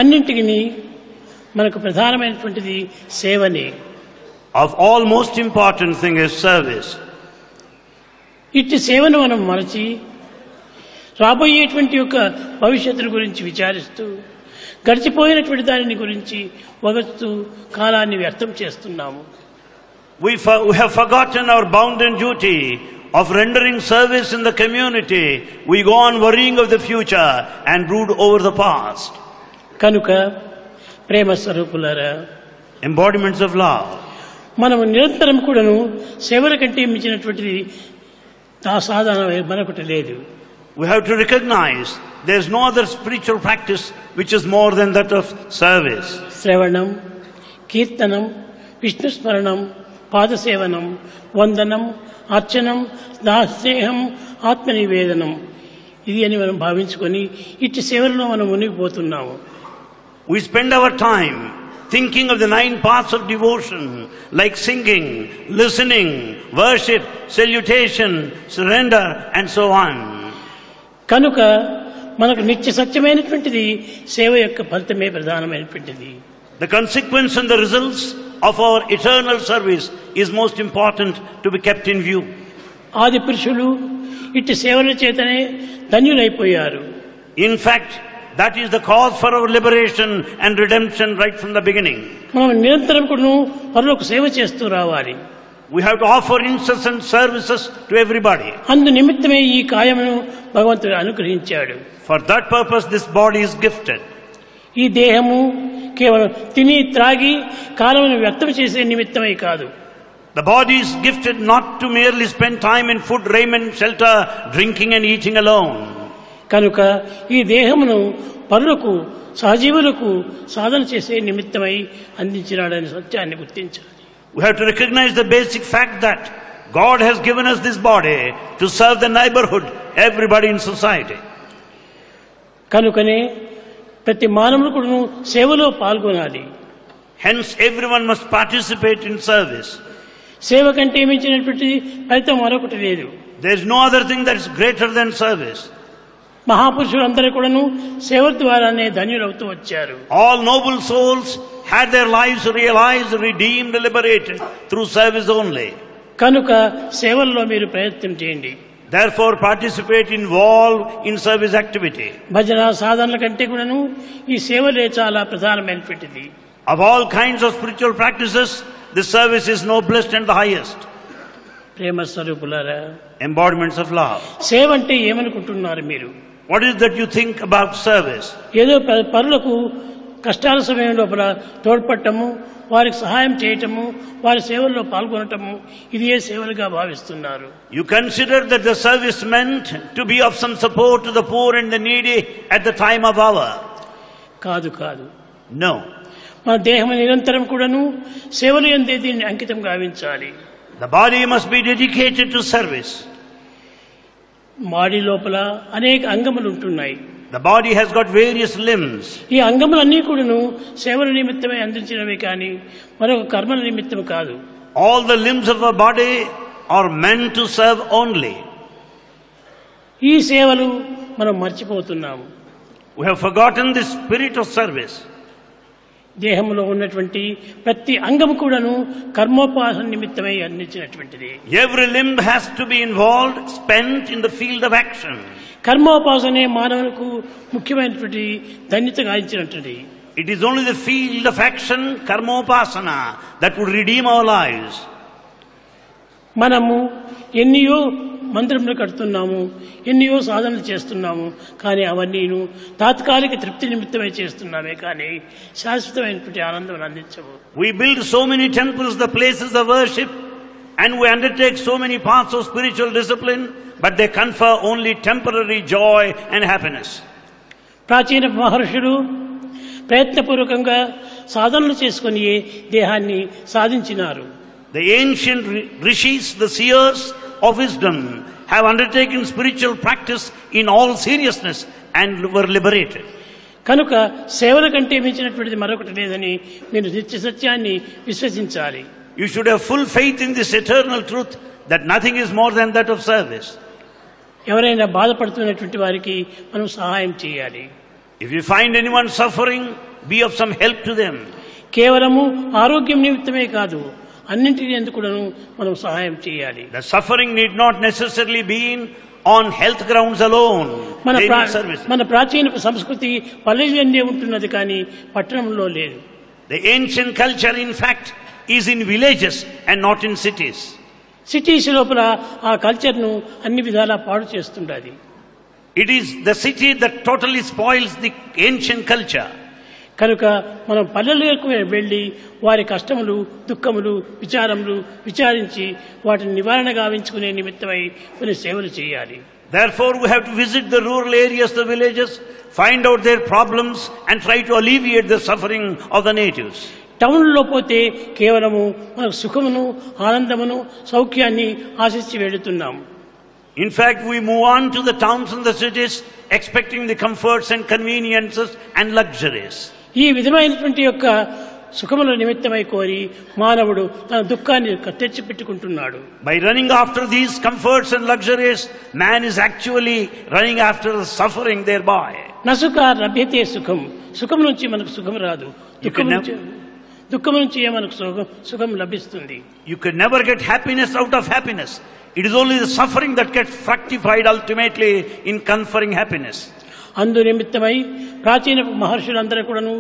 అన్నింటికి మనకు ప్రధానమైనటువంటిది సేవనే. Of all most important thing is service. ఇట్టి సేవను మనం మరచి రాబోయేటువంటి యొక్క భవిష్యత్తును గురించి విచారిస్తూ గడిచిపోయినటువంటి దానిని గురించి వగస్తూ కాలాన్ని వ్యర్థం చేస్తున్నాము. We have forgotten our bounden duty of rendering service in the community. We go on worrying of the future and brood over the past. కనుక ప్రేమ స్వరూపులారా, Embodiments of love. మనము నిరంతరం కూడాను సేవల కంటే మించినటువంటిది సాధన మరొకటి లేదు. We have to recognize there is no other spiritual practice which is more than that of service. శ్రవణం, కీర్తనం, విష్ణు స్మరణం, పాదసేవనం, వందనం, అర్చనం, దాస్నేహం, ఆత్మనివేదనం, ఇది అని మనం భావించుకొని ఇట్టి సేవలను మనం మునిగిపోతున్నాము. We spend our time thinking of the 9 paths of devotion, like singing, listening, worship, salutation, surrender, and so on. కనుక మనకు నిత్య సత్యమైనటువంటిది సేవ యొక్క ఫలితమే ప్రధానమైనటువంటిది. The consequence and the results of our eternal service is most important to be kept in view. ఆది పురుషులు ఇట్టి సేవల చేతనే ధన్యులైపోయారు. In fact, that is the cause for our liberation and redemption right from the beginning. మనం నిరంతరం కూడా పరులకు సేవ చేస్తూ రావాలి. We have to offer incessant services to everybody. అందు నిమిత్తమే ఈ కాయమును భగవంతుడు అనుగ్రహించాడు. For that purpose this body is gifted. ఈ దేహము కేవలం తిని త్రాగి కాలమును వ్యర్థం చేసే నిమిత్తమే కాదు. The body is gifted not to merely spend time in food, raiment, shelter, drinking and eating alone. కనుక ఈ దేహమును పరులకు సహజీవులకు సాధన చేసే నిమిత్తమై అందించినాడనే సత్యాన్ని గుర్తించాలి. We have to recognize the basic fact that God has given us this body to serve the neighborhood, everybody in society. కనుకనే ప్రతి మానవుడు కూడా సేవలో పాల్గొనాలి. Hence everyone must participate in service. సేవ కంటే మించినటువంటి ఫలితం మరొకటి లేదు. There is no other thing that is greater than service. మహాపురుషులందరూ కూడాను సేవ ద్వారానే ధన్యులవుతూ వచ్చారు. All noble souls had their lives realized, redeemed, liberated through service only. కనుక సేవల్లో మీరు ప్రయత్నం చేయండి. Therefore participate, involve in service activity. భజన సాధనల కంటే కూడాను ఈ సేవలే చాలా ప్రధానమైనటువంటిది. Of all kinds of spiritual practices, this service is noblest and the highest. ప్రేమ స్వరూపులారా, Embodiments of love. సేవ అంటే ఏమనుకుంటున్నారు మీరు? What is that you think about service? ఏదో పరులకు కష్టాల సమయం లోపల తోడ్పడటము, వారికి సహాయం చేయటము, వారి సేవల్లో పాల్గొనటము, ఇదే సేవలుగా భావిస్తున్నారు. You consider that the service meant to be of some support to the poor and the needy at the time of hour. కాదు కాదు. No. మన దేహం నిరంతరం కూడాను సేవలు యందే దీన్ని అంకితం గావించాలి. The body must be dedicated to service. Body లోపల అనేక అంగములు ఉంటున్నాయి. The body has got various limbs. ఈ అంగములన్నీ కూడాను సేవల నిమిత్తమే అందించినవి కానీ మరొక కర్మల నిమిత్తం కాదు. All the limbs of the body are meant to serve only. ఈ సేవలు మనం మర్చిపోతున్నాము. We have forgotten the spirit of service. దేహంలో ఉన్నటువంటి ప్రతి అంగము కూడాను కర్మోపాసన నిమిత్తమై అందించినటువంటిది. Every limb has to be involved, spent in the field of action. కర్మోపాసనే మానవులకు ముఖ్యమైనటువంటి ధన్యత గాయించినటువంటిది. It is only the field of action, karmopasana, that would redeem our lives. మనము ఎన్నియో మందిరములు కడుతున్నాము, ఎన్నియో సాధనలు చేస్తున్నాము, కానీ అవన్నీను తాత్కాలిక తృప్తి నిమిత్తమై చేస్తున్నామే కానీ శాశ్వతమైనటువంటి ఆనందం అందించవు. We build so many temples, the places of worship, and we undertake so many paths of spiritual discipline, but they confer only temporary joy and happiness. ప్రాచీన మహర్షులు ప్రయత్నపూర్వకంగా సాధనలు చేసుకుని దేహాన్ని సాధించినారు. The ancient rishis, the seers of wisdom, have undertaken spiritual practice in all seriousness and were liberated. కనుక సేవల కంటే మించినటువంటిది మరొకటి లేదని మీరు నిత్య సత్యాన్ని విశ్వసించాలి. You should have full faith in this eternal truth that nothing is more than that of service. ఎవరైనా బాధపడుతున్నటువంటి వారికి మనం సహాయం చేయాలి. If you find anyone suffering, be of some help to them. కేవలము ఆరోగ్యం నిమిత్తమే కాదు, అన్నింటినీ ఎందుకు మనం సహాయం చేయాలి. The suffering need not necessarily be on health grounds alone. మన ప్రాచీన సంస్కృతి పల్లెల్లో ఉంటున్నది కానీ పట్టణంలో లేదు. The ancient culture, in fact, is in villages and not in cities. Cities లోపల ఆ కల్చర్ ను అన్ని విధాలా పాడు చేస్తుండాలి. It is the city that totally spoils the ancient culture. కనుక మనం పల్లెలకు వెళ్ళి వారి కష్టములు, దుఃఖములు, విచారములు విచారించి వాటిని నివారణ గావించుకునే నిమిత్తమై కొన్ని సేవలు చేయాలి. Therefore, we have to visit the rural areas, the villages, find out their problems and try to alleviate the suffering of the natives. టౌన్లో పోతే కేవలము మనకు సుఖమును, ఆనందమును, సౌఖ్యాన్ని ఆశించి వెళుతున్నాం. In fact, we move on to the towns and the cities expecting the comforts and conveniences and luxuries. ఈ విధమైనటువంటి యొక్క సుఖముల నిమిత్తమై కోరి మానవుడు తన దుఃఖాన్ని తెచ్చిపెట్టుకుంటున్నాడు. By running after these comforts and luxuries, man is actually running after the suffering thereby. నసుఖ లభ్యతే సుఖం. సుఖం నుంచి మనకు సుఖం రాదు, దుఃఖం నుంచి మనకు సుఖం లభిస్తుంది. You can never get happiness out of happiness. It is only the suffering that gets fructified ultimately in conferring happiness. అందు నిమిత్తమై ప్రాచీన మహర్షులందరూ కూడాను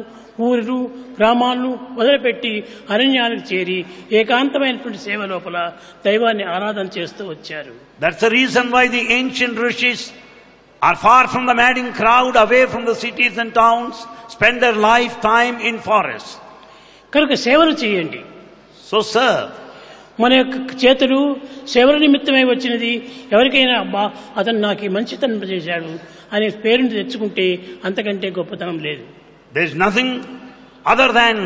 ఊరు గ్రామాలను వదిలిపెట్టి అరణ్యాలకు చేరి ఏకాంతమైనటువంటి సేవ లోపల దైవాన్ని ఆరాధన చేస్తూ వచ్చారు. That's the reason why the ancient rishis are far from the madding crowd, away from the cities and towns, spend their lifetime in forests. కనుక సేవలు చేయండి. So serve. మన యొక్క చేతులు సేవల నిమిత్తమై వచ్చినది. ఎవరికైనా అబ్బా అతను నాకు మంచితనం చేశాడు అనే పేరుని తెచ్చుకుంటే అంతకంటే గొప్పతనం లేదు. There is nothing other than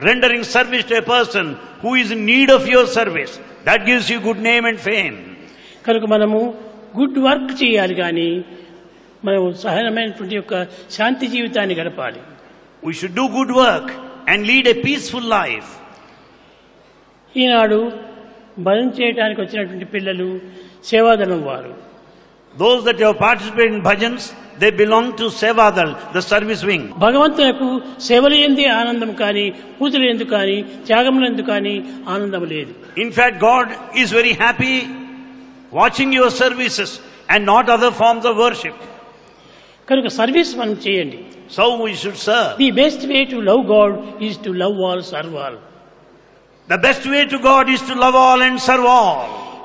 rendering service to a person who is in need of your service. That gives you good name and fame. కనుక మనము గుడ్ వర్క్ చేయాలి కానీ మనం సహనమైనటువంటి యొక్క శాంతి జీవితాన్ని గడపాలి. We should do good work and lead a peaceful life. ఈనాడు భజన చేయడానికి వచ్చినటువంటి పిల్లలు సేవాదళం వారు. Those that have participated in bhajans, they belong to Sevadal, the service wing. భగవంతునికి సేవల యందే ఆనందం కానీ, పూజల యందు కానీ, త్యాగముల యందు కానీ ఆనందం లేదు. In fact, God is very happy watching your services and not other forms of worship. కనుక సర్వీస్ మనం చేయండి. So we should serve. The best way to love God is to love all, serve all. The best way to God is to love all and serve all.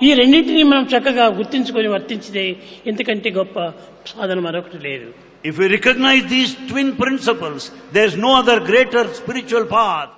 ఈ రెండింటినీ మనం చక్కగా గుర్తించుకొని వర్తించితే ఇంతకంటే గొప్ప సాధన మరొకటి లేదు. If we recognize these twin principles, there is no other greater spiritual path